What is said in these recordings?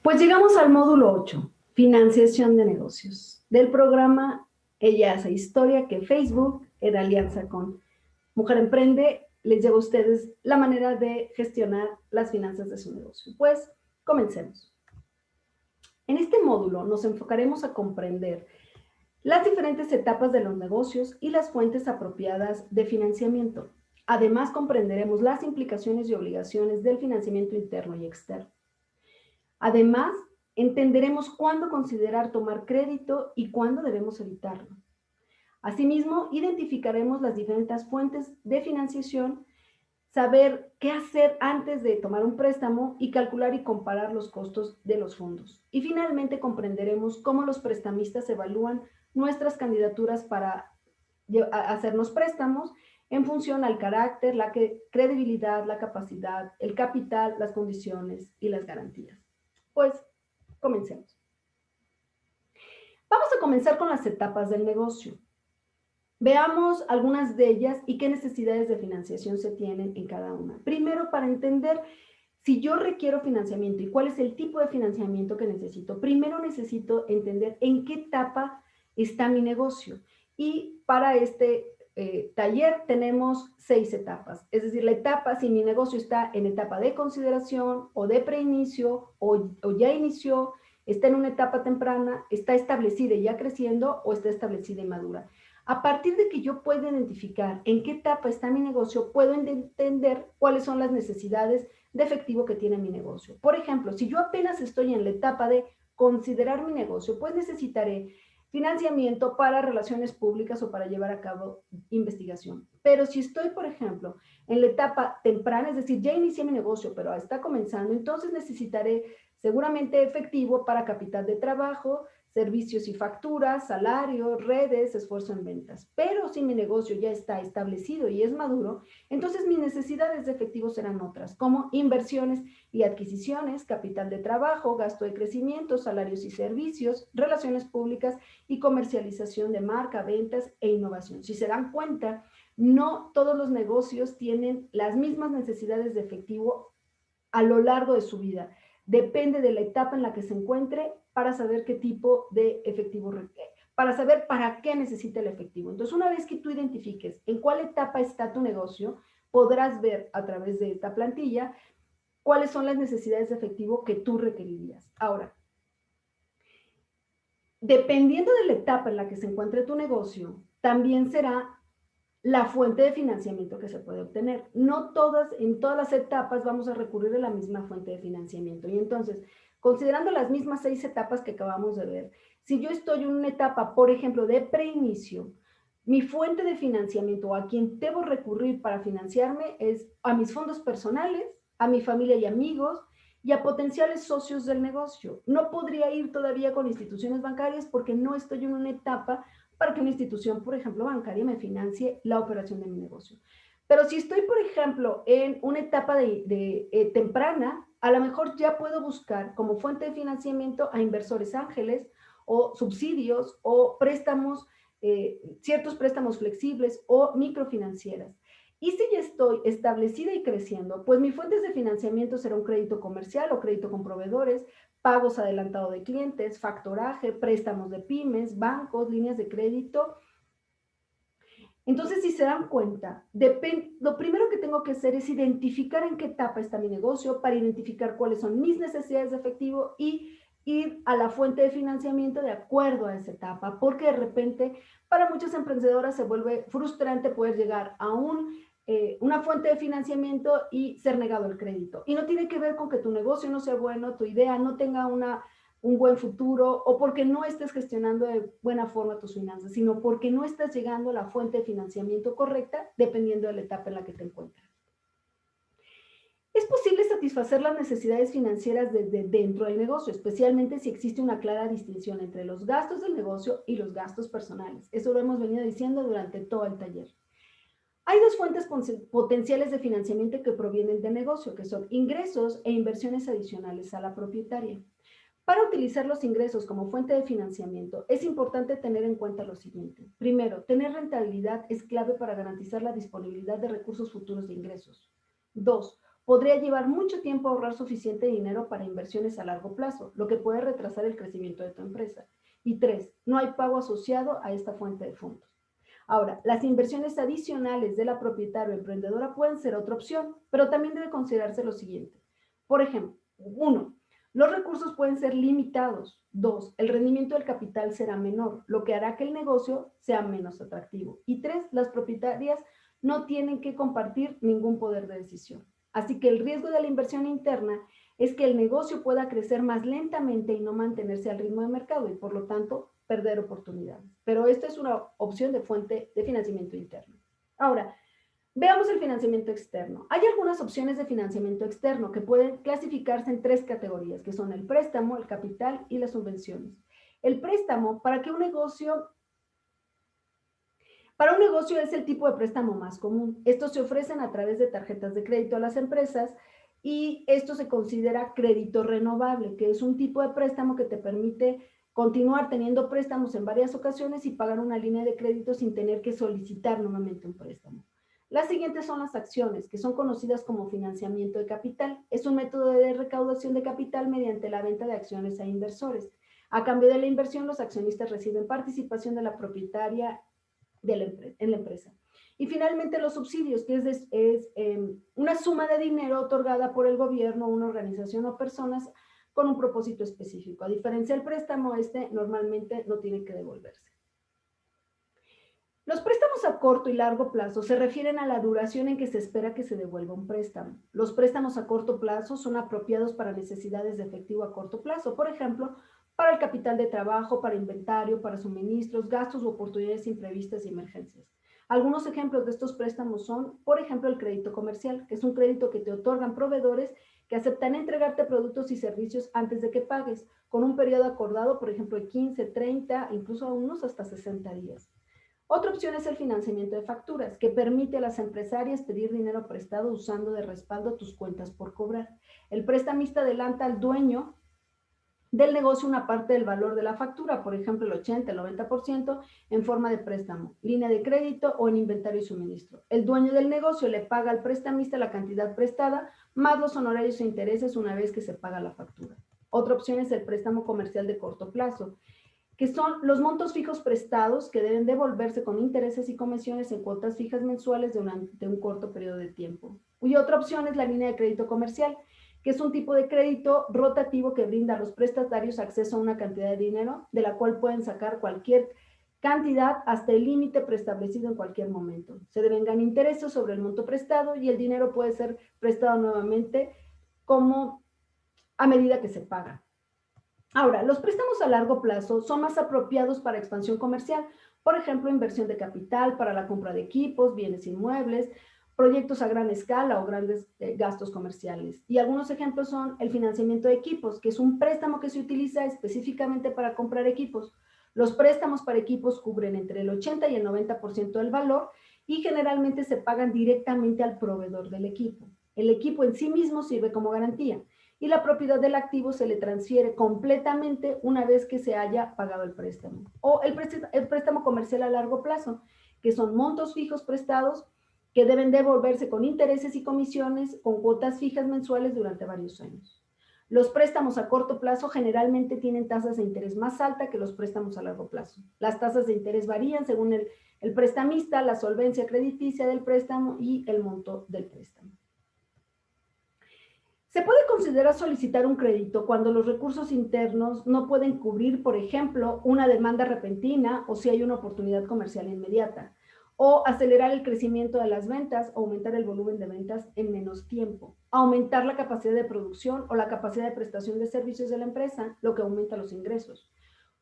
Pues llegamos al módulo 8, financiación de negocios, del programa Ella hace historia que Facebook, en alianza con Mujer Emprende, les lleva a ustedes la manera de gestionar las finanzas de su negocio. Pues comencemos. En este módulo nos enfocaremos a comprender las diferentes etapas de los negocios y las fuentes apropiadas de financiamiento. Además, comprenderemos las implicaciones y obligaciones del financiamiento interno y externo. Además, entenderemos cuándo considerar tomar crédito y cuándo debemos evitarlo. Asimismo, identificaremos las diferentes fuentes de financiación, saber qué hacer antes de tomar un préstamo y calcular y comparar los costos de los fondos. Y finalmente comprenderemos cómo los prestamistas evalúan nuestras candidaturas para hacernos préstamos en función al carácter, la credibilidad, la capacidad, el capital, las condiciones y las garantías. Pues, comencemos. Vamos a comenzar con las etapas del negocio. Veamos algunas de ellas y qué necesidades de financiación se tienen en cada una. Primero, para entender si yo requiero financiamiento y cuál es el tipo de financiamiento que necesito, primero necesito entender en qué etapa está mi negocio. Y para este taller tenemos 6 etapas. Es decir, la etapa, si mi negocio está en etapa de consideración o de preinicio o ya inició, está en una etapa temprana, está establecida y ya creciendo o está establecida y madura. A partir de que yo pueda identificar en qué etapa está mi negocio, puedo entender cuáles son las necesidades de efectivo que tiene mi negocio. Por ejemplo, si yo apenas estoy en la etapa de considerar mi negocio, pues necesitaré financiamiento para relaciones públicas o para llevar a cabo investigación. Pero si estoy, por ejemplo, en la etapa temprana, es decir, ya inicié mi negocio, pero está comenzando, entonces necesitaré seguramente efectivo para capital de trabajo, servicios y facturas, salarios, redes, esfuerzo en ventas. Pero si mi negocio ya está establecido y es maduro, entonces mis necesidades de efectivo serán otras, como inversiones y adquisiciones, capital de trabajo, gasto de crecimiento, salarios y servicios, relaciones públicas y comercialización de marca, ventas e innovación. Si se dan cuenta, no todos los negocios tienen las mismas necesidades de efectivo a lo largo de su vida. Depende de la etapa en la que se encuentre para saber qué tipo de efectivo requiere, para saber para qué necesita el efectivo. Entonces, una vez que tú identifiques en cuál etapa está tu negocio, podrás ver a través de esta plantilla cuáles son las necesidades de efectivo que tú requerirías. Ahora, dependiendo de la etapa en la que se encuentre tu negocio, también será la fuente de financiamiento que se puede obtener. No todas, en todas las etapas vamos a recurrir a la misma fuente de financiamiento. Y entonces, considerando las mismas 6 etapas que acabamos de ver, si yo estoy en una etapa, por ejemplo, de preinicio, mi fuente de financiamiento o a quien debo recurrir para financiarme es a mis fondos personales, a mi familia y amigos y a potenciales socios del negocio. No podría ir todavía con instituciones bancarias porque no estoy en una etapa para que una institución, por ejemplo, bancaria me financie la operación de mi negocio. Pero si estoy, por ejemplo, en una etapa temprana, a lo mejor ya puedo buscar como fuente de financiamiento a inversores ángeles o subsidios o préstamos, ciertos préstamos flexibles o microfinancieras. Y si ya estoy establecida y creciendo, pues mis fuentes de financiamiento será un crédito comercial o crédito con proveedores, pagos adelantados de clientes, factoraje, préstamos de pymes, bancos, líneas de crédito. Entonces, si se dan cuenta, lo primero que tengo que hacer es identificar en qué etapa está mi negocio para identificar cuáles son mis necesidades de efectivo y ir a la fuente de financiamiento de acuerdo a esa etapa, porque de repente para muchas emprendedoras se vuelve frustrante poder llegar a una fuente de financiamiento y ser negado el crédito. Y no tiene que ver con que tu negocio no sea bueno, tu idea no tenga un buen futuro o porque no estés gestionando de buena forma tus finanzas, sino porque no estás llegando a la fuente de financiamiento correcta dependiendo de la etapa en la que te encuentras. Es posible satisfacer las necesidades financieras desde dentro del negocio, especialmente si existe una clara distinción entre los gastos del negocio y los gastos personales. Eso lo hemos venido diciendo durante todo el taller. Hay 2 fuentes potenciales de financiamiento que provienen del negocio, que son ingresos e inversiones adicionales a la propietaria. Para utilizar los ingresos como fuente de financiamiento, es importante tener en cuenta lo siguiente. Primero, tener rentabilidad es clave para garantizar la disponibilidad de recursos futuros de ingresos. 2, podría llevar mucho tiempo ahorrar suficiente dinero para inversiones a largo plazo, lo que puede retrasar el crecimiento de tu empresa. Y 3, no hay pago asociado a esta fuente de fondos. Ahora, las inversiones adicionales de la propietaria o emprendedora pueden ser otra opción, pero también debe considerarse lo siguiente. Por ejemplo, 1, los recursos pueden ser limitados. 2, el rendimiento del capital será menor, lo que hará que el negocio sea menos atractivo. Y 3, las propietarias no tienen que compartir ningún poder de decisión. Así que el riesgo de la inversión interna es que el negocio pueda crecer más lentamente y no mantenerse al ritmo de mercado y por lo tanto perder oportunidades. Pero esta es una opción de fuente de financiamiento interno. Ahora, veamos el financiamiento externo. Hay algunas opciones de financiamiento externo que pueden clasificarse en 3 categorías, que son el préstamo, el capital y las subvenciones. El préstamo, para un negocio es el tipo de préstamo más común. Estos se ofrecen a través de tarjetas de crédito a las empresas y esto se considera crédito renovable, que es un tipo de préstamo que te permite continuar teniendo préstamos en varias ocasiones y pagar una línea de crédito sin tener que solicitar nuevamente un préstamo. Las siguientes son las acciones, que son conocidas como financiamiento de capital. Es un método de recaudación de capital mediante la venta de acciones a inversores. A cambio de la inversión, los accionistas reciben participación de la propietaria en la empresa. Y finalmente los subsidios, que es una suma de dinero otorgada por el gobierno, una organización o personas con un propósito específico. A diferencia del préstamo, este normalmente no tiene que devolverse. Los préstamos a corto y largo plazo se refieren a la duración en que se espera que se devuelva un préstamo. Los préstamos a corto plazo son apropiados para necesidades de efectivo a corto plazo, por ejemplo, para el capital de trabajo, para inventario, para suministros, gastos u oportunidades imprevistas y emergencias. Algunos ejemplos de estos préstamos son, por ejemplo, el crédito comercial, que es un crédito que te otorgan proveedores que aceptan entregarte productos y servicios antes de que pagues, con un periodo acordado, por ejemplo, de 15, 30, incluso unos hasta 60 días. Otra opción es el financiamiento de facturas, que permite a las empresarias pedir dinero prestado usando de respaldo tus cuentas por cobrar. El prestamista adelanta al dueño del negocio una parte del valor de la factura, por ejemplo el 80, el 90%, en forma de préstamo, línea de crédito o en inventario y suministro. El dueño del negocio le paga al prestamista la cantidad prestada, más los honorarios e intereses una vez que se paga la factura. Otra opción es el préstamo comercial de corto plazo, que son los montos fijos prestados que deben devolverse con intereses y comisiones en cuotas fijas mensuales durante un corto periodo de tiempo. Y otra opción es la línea de crédito comercial, que es un tipo de crédito rotativo que brinda a los prestatarios acceso a una cantidad de dinero de la cual pueden sacar cualquier cantidad hasta el límite preestablecido en cualquier momento. Se devengan intereses sobre el monto prestado y el dinero puede ser prestado nuevamente como a medida que se paga. Ahora, los préstamos a largo plazo son más apropiados para expansión comercial, por ejemplo, inversión de capital para la compra de equipos, bienes inmuebles, proyectos a gran escala o grandes gastos comerciales. Y algunos ejemplos son el financiamiento de equipos, que es un préstamo que se utiliza específicamente para comprar equipos. Los préstamos para equipos cubren entre el 80 y el 90% del valor y generalmente se pagan directamente al proveedor del equipo. El equipo en sí mismo sirve como garantía y la propiedad del activo se le transfiere completamente una vez que se haya pagado el préstamo. O el préstamo comercial a largo plazo, que son montos fijos prestados que deben devolverse con intereses y comisiones con cuotas fijas mensuales durante varios años. Los préstamos a corto plazo generalmente tienen tasas de interés más altas que los préstamos a largo plazo. Las tasas de interés varían según el prestamista, la solvencia crediticia del préstamo y el monto del préstamo. Se puede considerar solicitar un crédito cuando los recursos internos no pueden cubrir, por ejemplo, una demanda repentina o si hay una oportunidad comercial inmediata, o acelerar el crecimiento de las ventas, aumentar el volumen de ventas en menos tiempo, aumentar la capacidad de producción o la capacidad de prestación de servicios de la empresa, lo que aumenta los ingresos.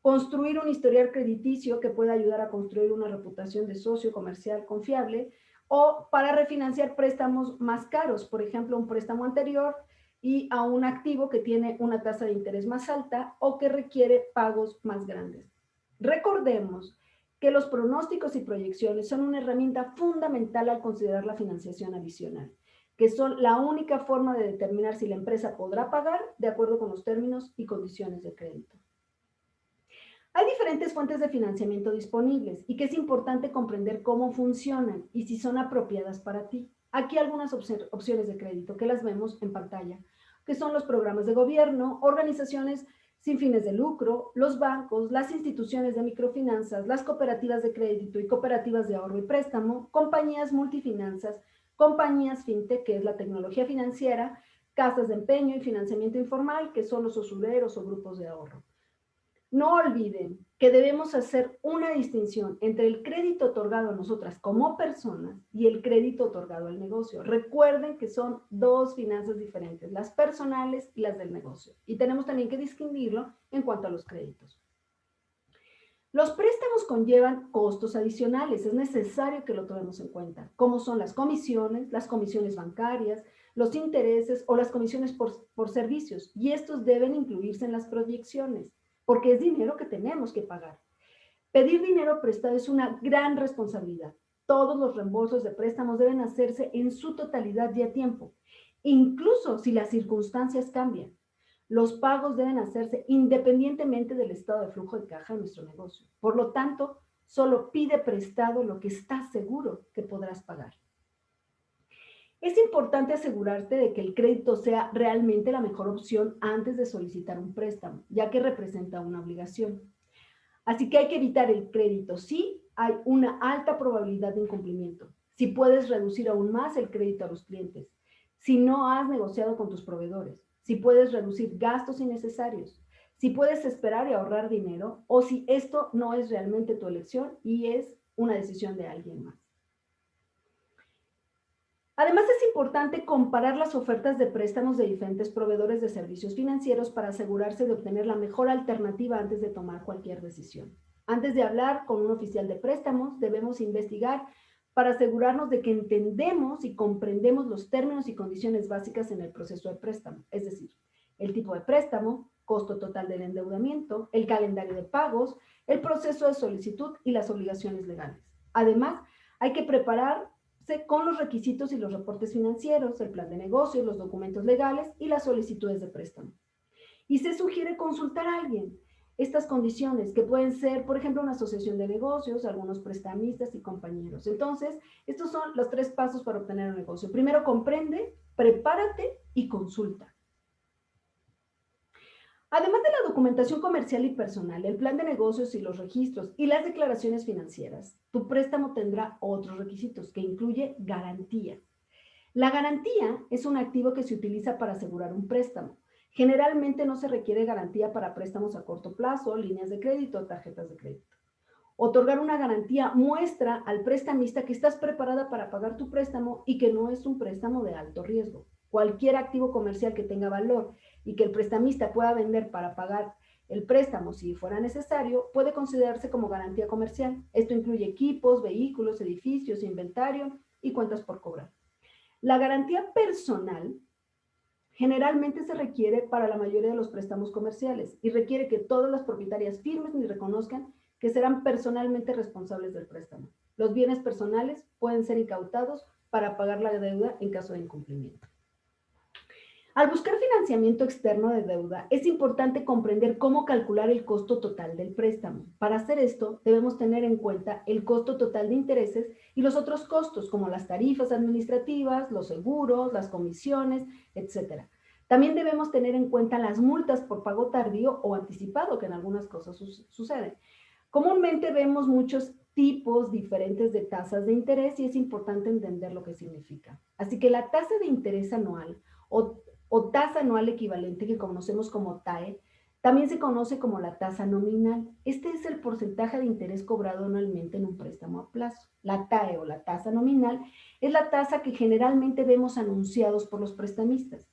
Construir un historial crediticio que pueda ayudar a construir una reputación de socio comercial confiable o para refinanciar préstamos más caros, por ejemplo, un préstamo anterior y a un activo que tiene una tasa de interés más alta o que requiere pagos más grandes. Recordemos que los pronósticos y proyecciones son una herramienta fundamental al considerar la financiación adicional, que son la única forma de determinar si la empresa podrá pagar de acuerdo con los términos y condiciones de crédito. Hay diferentes fuentes de financiamiento disponibles y que es importante comprender cómo funcionan y si son apropiadas para ti. Aquí algunas opciones de crédito que las vemos en pantalla, que son los programas de gobierno, organizaciones sin fines de lucro, los bancos, las instituciones de microfinanzas, las cooperativas de crédito y cooperativas de ahorro y préstamo, compañías multifinanzas, compañías fintech, que es la tecnología financiera, casas de empeño y financiamiento informal, que son los usureros o grupos de ahorro. No olviden que debemos hacer una distinción entre el crédito otorgado a nosotras como personas y el crédito otorgado al negocio. Recuerden que son dos finanzas diferentes, las personales y las del negocio. Y tenemos también que distinguirlo en cuanto a los créditos. Los préstamos conllevan costos adicionales, es necesario que lo tomemos en cuenta, como son las comisiones bancarias, los intereses o las comisiones por servicios, y estos deben incluirse en las proyecciones, porque es dinero que tenemos que pagar. Pedir dinero prestado es una gran responsabilidad. Todos los reembolsos de préstamos deben hacerse en su totalidad y a tiempo, incluso si las circunstancias cambian. Los pagos deben hacerse independientemente del estado de flujo de caja de nuestro negocio. Por lo tanto, solo pide prestado lo que estás seguro que podrás pagar. Es importante asegurarte de que el crédito sea realmente la mejor opción antes de solicitar un préstamo, ya que representa una obligación. Así que hay que evitar el crédito si hay una alta probabilidad de incumplimiento, si puedes reducir aún más el crédito a los clientes, si no has negociado con tus proveedores, si puedes reducir gastos innecesarios, si puedes esperar y ahorrar dinero o si esto no es realmente tu elección y es una decisión de alguien más. Además, es importante comparar las ofertas de préstamos de diferentes proveedores de servicios financieros para asegurarse de obtener la mejor alternativa antes de tomar cualquier decisión. Antes de hablar con un oficial de préstamos, debemos investigar para asegurarnos de que entendemos y comprendemos los términos y condiciones básicas en el proceso de préstamo, es decir, el tipo de préstamo, costo total del endeudamiento, el calendario de pagos, el proceso de solicitud y las obligaciones legales. Además, hay que preparar con los requisitos y los reportes financieros, el plan de negocios, los documentos legales y las solicitudes de préstamo. Y se sugiere consultar a alguien estas condiciones, que pueden ser, por ejemplo, una asociación de negocios, algunos prestamistas y compañeros. Entonces, estos son los 3 pasos para obtener un negocio. Primero, comprende, prepárate y consulta. Además de la documentación comercial y personal, el plan de negocios y los registros y las declaraciones financieras, tu préstamo tendrá otros requisitos que incluye garantía. La garantía es un activo que se utiliza para asegurar un préstamo. Generalmente no se requiere garantía para préstamos a corto plazo, líneas de crédito o tarjetas de crédito. Otorgar una garantía muestra al prestamista que estás preparada para pagar tu préstamo y que no es un préstamo de alto riesgo. Cualquier activo comercial que tenga valor y que el prestamista pueda vender para pagar el préstamo si fuera necesario, puede considerarse como garantía comercial. Esto incluye equipos, vehículos, edificios, inventario y cuentas por cobrar. La garantía personal generalmente se requiere para la mayoría de los préstamos comerciales y requiere que todas las propietarias firmen y reconozcan que serán personalmente responsables del préstamo. Los bienes personales pueden ser incautados para pagar la deuda en caso de incumplimiento. Al buscar financiamiento externo de deuda, es importante comprender cómo calcular el costo total del préstamo. Para hacer esto, debemos tener en cuenta el costo total de intereses y los otros costos, como las tarifas administrativas, los seguros, las comisiones, etc. También debemos tener en cuenta las multas por pago tardío o anticipado, que en algunas cosas suceden. Comúnmente vemos muchos tipos diferentes de tasas de interés y es importante entender lo que significa. Así que la tasa de interés anual o tasa anual equivalente, que conocemos como TAE, también se conoce como la tasa nominal. Este es el porcentaje de interés cobrado anualmente en un préstamo a plazo. La TAE o la tasa nominal es la tasa que generalmente vemos anunciados por los prestamistas.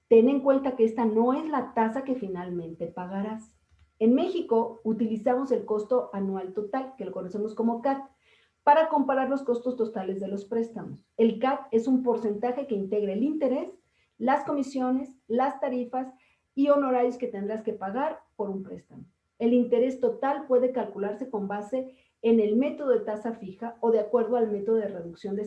Ten en cuenta que esta no es la tasa que finalmente pagarás. En México utilizamos el costo anual total, que lo conocemos como CAT, para comparar los costos totales de los préstamos. El CAT es un porcentaje que integra el interés, las comisiones, las tarifas y honorarios que tendrás que pagar por un préstamo. El interés total puede calcularse con base en el método de tasa fija o de acuerdo al método de reducción de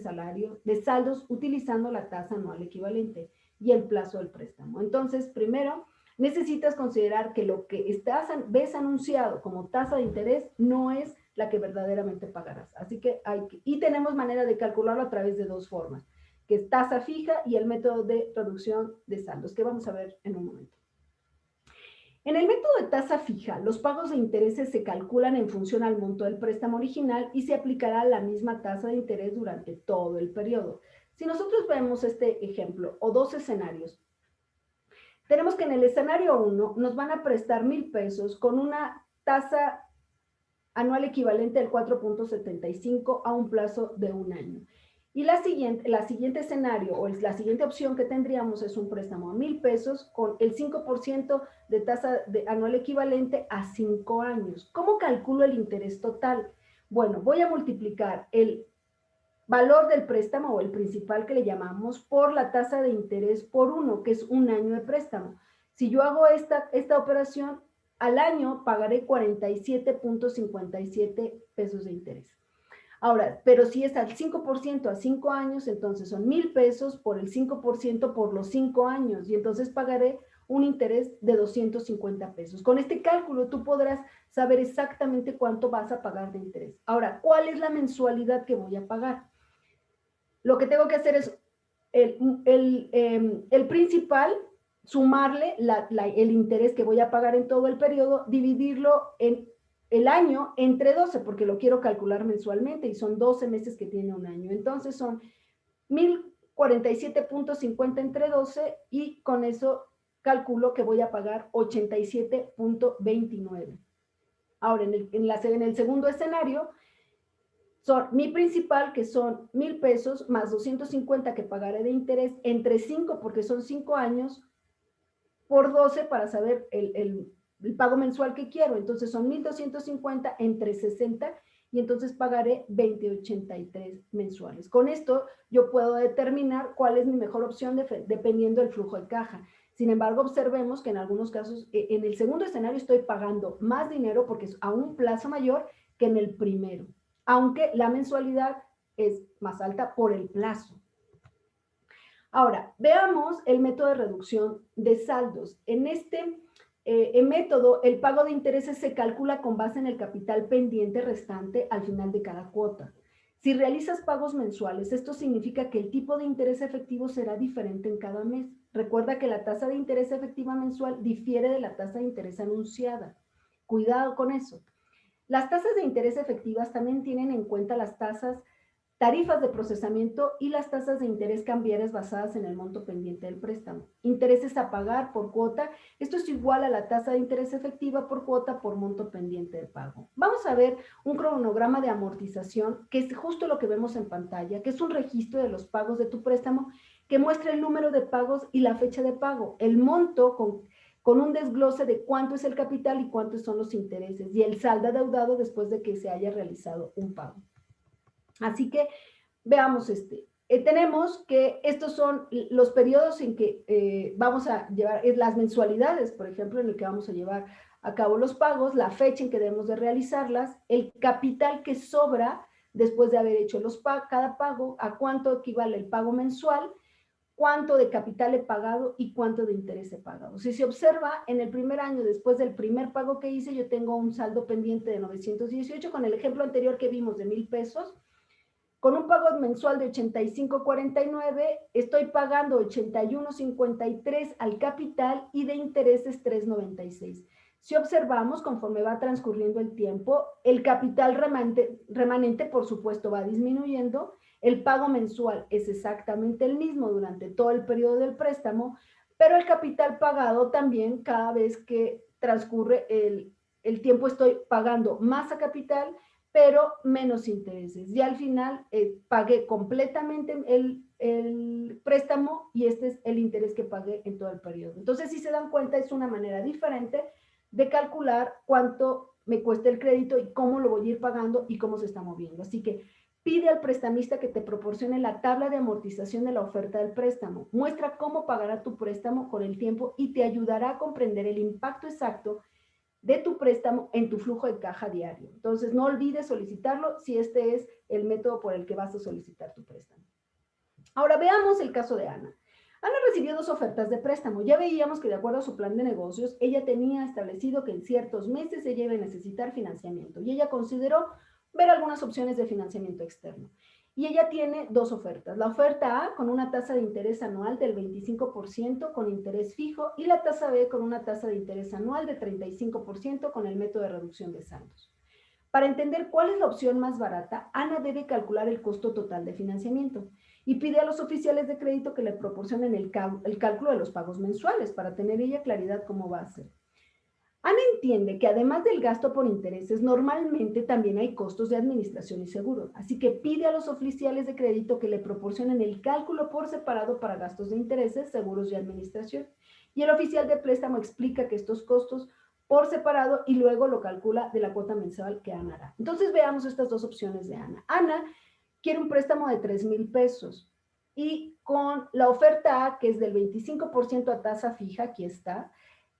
saldos utilizando la tasa anual equivalente y el plazo del préstamo. Entonces, primero, necesitas considerar que lo que ves anunciado como tasa de interés no es la que verdaderamente pagarás. Así que y tenemos manera de calcularlo a través de 2 formas. que es tasa fija, y el método de reducción de saldos, que vamos a ver en un momento. En el método de tasa fija, los pagos de intereses se calculan en función al monto del préstamo original y se aplicará la misma tasa de interés durante todo el periodo. Si nosotros vemos este ejemplo o dos escenarios, tenemos que en el escenario 1 nos van a prestar 1,000 pesos con una tasa anual equivalente al 4.75 a un plazo de un año. Y la siguiente escenario o la siguiente opción que tendríamos es un préstamo a 1,000 pesos con el 5% de tasa anual equivalente a 5 años. ¿Cómo calculo el interés total? Bueno, voy a multiplicar el valor del préstamo o el principal que le llamamos por la tasa de interés por 1, que es un año de préstamo. Si yo hago esta operación, al año pagaré 47.57 pesos de interés. Ahora, pero si es al 5% a 5 años, entonces son 1,000 pesos por el 5% por los 5 años, y entonces pagaré un interés de 250 pesos. Con este cálculo tú podrás saber exactamente cuánto vas a pagar de interés. Ahora, ¿cuál es la mensualidad que voy a pagar? Lo que tengo que hacer es el principal, sumarle el interés que voy a pagar en todo el periodo, dividirlo en el año entre 12, porque lo quiero calcular mensualmente y son 12 meses que tiene un año. Entonces son 1,047.50 entre 12 y con eso calculo que voy a pagar 87.29. Ahora, en el segundo escenario, son mi principal, que son 1,000 pesos, más 250 que pagaré de interés, entre 5, porque son 5 años, por 12 para saber el pago mensual que quiero. Entonces son 1,250 entre 60 y entonces pagaré 20.83 mensuales. Con esto yo puedo determinar cuál es mi mejor opción dependiendo del flujo de caja. Sin embargo, observemos que en algunos casos, en el segundo escenario estoy pagando más dinero porque es a un plazo mayor que en el primero, aunque la mensualidad es más alta por el plazo. Ahora, veamos el método de reducción de saldos. En este método, el pago de intereses se calcula con base en el capital pendiente restante al final de cada cuota. Si realizas pagos mensuales, esto significa que el tipo de interés efectivo será diferente en cada mes. Recuerda que la tasa de interés efectiva mensual difiere de la tasa de interés anunciada. Cuidado con eso. Las tasas de interés efectivas también tienen en cuenta las tarifas de procesamiento y las tasas de interés cambiarias basadas en el monto pendiente del préstamo. Intereses a pagar por cuota, esto es igual a la tasa de interés efectiva por cuota por monto pendiente de pago. Vamos a ver un cronograma de amortización, que es justo lo que vemos en pantalla, que es un registro de los pagos de tu préstamo que muestra el número de pagos y la fecha de pago, el monto con un desglose de cuánto es el capital y cuántos son los intereses y el saldo adeudado después de que se haya realizado un pago. Así que veamos tenemos que estos son los periodos en que vamos a llevar, las mensualidades, por ejemplo, en el que vamos a llevar a cabo los pagos, la fecha en que debemos de realizarlas, el capital que sobra después de haber hecho cada pago, a cuánto equivale el pago mensual, cuánto de capital he pagado y cuánto de interés he pagado. Si se observa, en el primer año, después del primer pago que hice, yo tengo un saldo pendiente de 918, con el ejemplo anterior que vimos de 1,000 pesos, con un pago mensual de 85.49, estoy pagando 81.53 al capital y de intereses 3.96. Si observamos, conforme va transcurriendo el tiempo, el capital remanente, por supuesto, va disminuyendo. El pago mensual es exactamente el mismo durante todo el periodo del préstamo, pero el capital pagado también, cada vez que transcurre el tiempo, estoy pagando más a capital, pero menos intereses. Y al final pagué completamente el préstamo y este es el interés que pagué en todo el periodo. Entonces, si se dan cuenta, es una manera diferente de calcular cuánto me cuesta el crédito y cómo lo voy a ir pagando y cómo se está moviendo. Así que pide al prestamista que te proporcione la tabla de amortización de la oferta del préstamo. Muestra cómo pagará tu préstamo con el tiempo y te ayudará a comprender el impacto exacto de tu préstamo en tu flujo de caja diario. Entonces, no olvides solicitarlo si este es el método por el que vas a solicitar tu préstamo. Ahora, veamos el caso de Ana. Ana recibió 2 ofertas de préstamo. Ya veíamos que de acuerdo a su plan de negocios, ella tenía establecido que en ciertos meses ella iba a necesitar financiamiento y ella consideró ver algunas opciones de financiamiento externo. y ella tiene dos ofertas. La oferta A con una tasa de interés anual del 25% con interés fijo y la tasa B con una tasa de interés anual de 35% con el método de reducción de saldos. Para entender cuál es la opción más barata, Ana debe calcular el costo total de financiamiento y pide a los oficiales de crédito que le proporcionen el cálculo de los pagos mensuales para tener ella claridad cómo va a ser. Ana entiende que además del gasto por intereses, normalmente también hay costos de administración y seguro, así que pide a los oficiales de crédito que le proporcionen el cálculo por separado para gastos de intereses, seguros y administración. Y el oficial de préstamo explica que estos costos por separado y luego lo calcula de la cuota mensual que Ana hará. Entonces veamos estas dos opciones de Ana. Ana quiere un préstamo de 3,000 pesos y con la oferta A, que es del 25% a tasa fija, aquí está,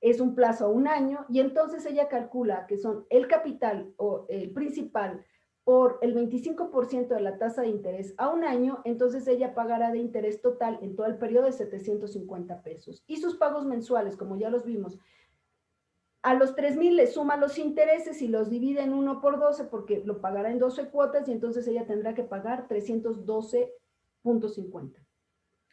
es un plazo a un año y entonces ella calcula que son el capital o el principal por el 25% de la tasa de interés a un año, entonces ella pagará de interés total en todo el periodo de 750 pesos. Y sus pagos mensuales, como ya los vimos, a los 3,000 le suma los intereses y los divide en 1 por 12 porque lo pagará en 12 cuotas y entonces ella tendrá que pagar 312.50.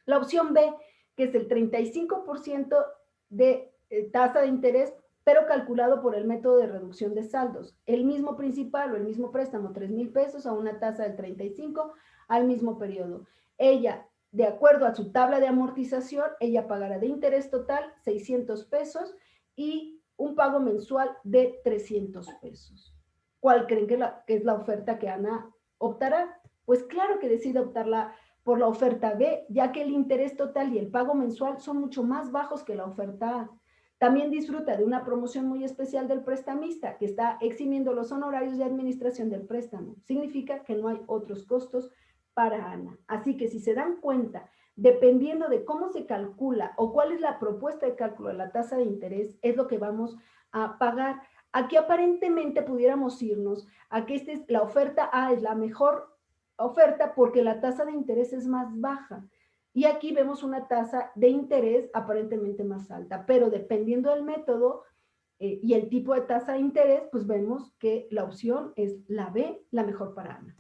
La opción B, que es el 35% de tasa de interés, pero calculado por el método de reducción de saldos. El mismo principal o el mismo préstamo, 3,000 pesos a una tasa del 35 al mismo periodo. Ella, de acuerdo a su tabla de amortización, ella pagará de interés total 600 pesos y un pago mensual de 300 pesos. ¿Cuál creen que es la oferta que Ana optará? Pues claro que decide optarla por la oferta B, ya que el interés total y el pago mensual son mucho más bajos que la oferta A. También disfruta de una promoción muy especial del prestamista, que está eximiendo los honorarios de administración del préstamo. Significa que no hay otros costos para Ana. Así que si se dan cuenta, dependiendo de cómo se calcula o cuál es la propuesta de cálculo de la tasa de interés, es lo que vamos a pagar. Aquí aparentemente pudiéramos irnos a que la oferta A es la mejor oferta porque la tasa de interés es más baja. Y aquí vemos una tasa de interés aparentemente más alta, pero dependiendo del método y el tipo de tasa de interés, pues vemos que la opción es la B, la mejor para Ana.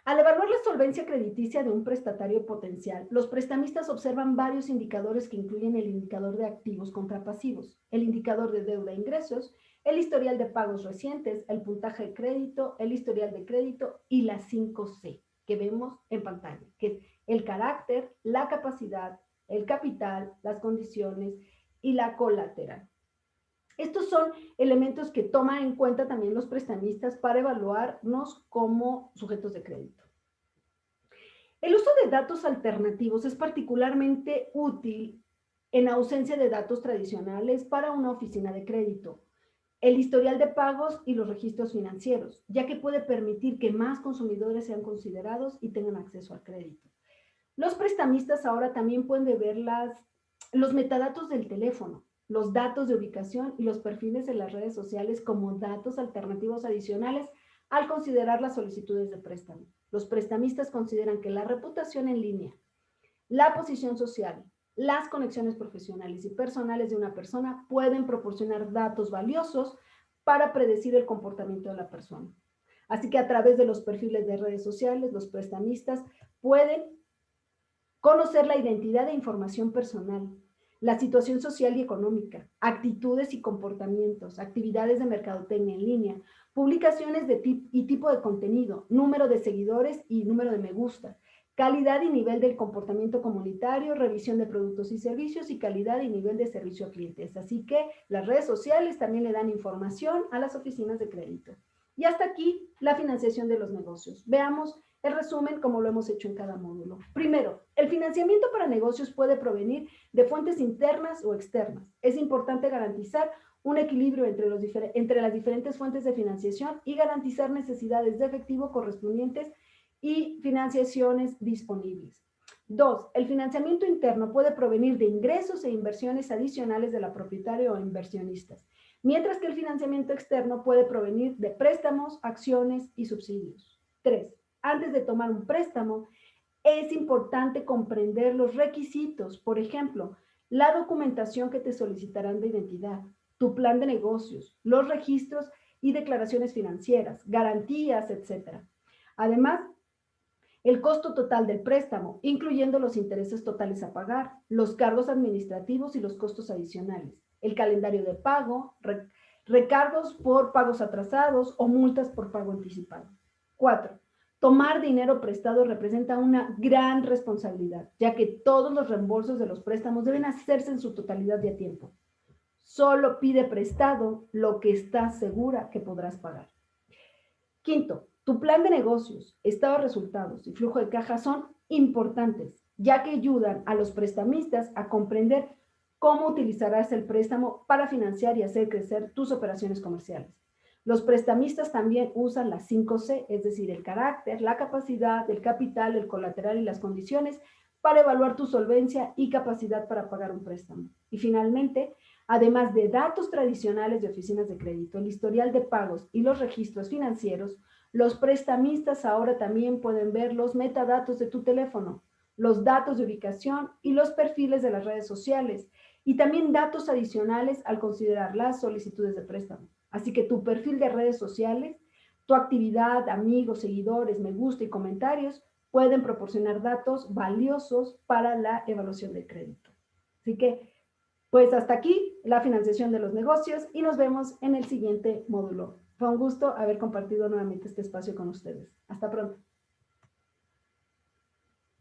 Al evaluar la solvencia crediticia de un prestatario potencial, los prestamistas observan varios indicadores que incluyen el indicador de activos contra pasivos, el indicador de deuda e ingresos, el historial de pagos recientes, el puntaje de crédito, el historial de crédito y las 5C que vemos en pantalla, que es el carácter, la capacidad, el capital, las condiciones y la colateral. Estos son elementos que toman en cuenta también los prestamistas para evaluarnos como sujetos de crédito. El uso de datos alternativos es particularmente útil en ausencia de datos tradicionales para una oficina de crédito. El historial de pagos y los registros financieros, ya que puede permitir que más consumidores sean considerados y tengan acceso al crédito. Los prestamistas ahora también pueden ver los metadatos del teléfono, los datos de ubicación y los perfiles en las redes sociales como datos alternativos adicionales al considerar las solicitudes de préstamo. Los prestamistas consideran que la reputación en línea, la posición social, las conexiones profesionales y personales de una persona pueden proporcionar datos valiosos para predecir el comportamiento de la persona. Así que a través de los perfiles de redes sociales, los prestamistas pueden conocer la identidad e información personal, la situación social y económica, actitudes y comportamientos, actividades de mercadotecnia en línea, publicaciones y tipo de contenido, número de seguidores y número de me gusta, calidad y nivel del comportamiento comunitario, revisión de productos y servicios y calidad y nivel de servicio a clientes. Así que las redes sociales también le dan información a las oficinas de crédito. Y hasta aquí la financiación de los negocios. Veamos el resumen como lo hemos hecho en cada módulo. Primero, el financiamiento para negocios puede provenir de fuentes internas o externas. Es importante garantizar un equilibrio entre las diferentes fuentes de financiación y garantizar necesidades de efectivo correspondientes y financiaciones disponibles. Dos, el financiamiento interno puede provenir de ingresos e inversiones adicionales de la propietaria o inversionistas, mientras que el financiamiento externo puede provenir de préstamos, acciones y subsidios. Tres, antes de tomar un préstamo, es importante comprender los requisitos, por ejemplo, la documentación que te solicitarán de identidad, tu plan de negocios, los registros y declaraciones financieras, garantías, etc. Además, el costo total del préstamo, incluyendo los intereses totales a pagar, los cargos administrativos y los costos adicionales, el calendario de pago, recargos por pagos atrasados o multas por pago anticipado. 4. Tomar dinero prestado representa una gran responsabilidad, ya que todos los reembolsos de los préstamos deben hacerse en su totalidad y a tiempo. Solo pide prestado lo que estás segura que podrás pagar. Quinto, tu plan de negocios, estado de resultados y flujo de caja son importantes, ya que ayudan a los prestamistas a comprender cómo utilizarás el préstamo para financiar y hacer crecer tus operaciones comerciales. Los prestamistas también usan las 5C, es decir, el carácter, la capacidad, el capital, el colateral y las condiciones para evaluar tu solvencia y capacidad para pagar un préstamo. Y finalmente, además de datos tradicionales de oficinas de crédito, el historial de pagos y los registros financieros, los prestamistas ahora también pueden ver los metadatos de tu teléfono, los datos de ubicación y los perfiles de las redes sociales, y también datos adicionales al considerar las solicitudes de préstamo. Así que tu perfil de redes sociales, tu actividad, amigos, seguidores, me gusta y comentarios pueden proporcionar datos valiosos para la evaluación del crédito. Así que, pues hasta aquí la financiación de los negocios y nos vemos en el siguiente módulo. Fue un gusto haber compartido nuevamente este espacio con ustedes. Hasta pronto.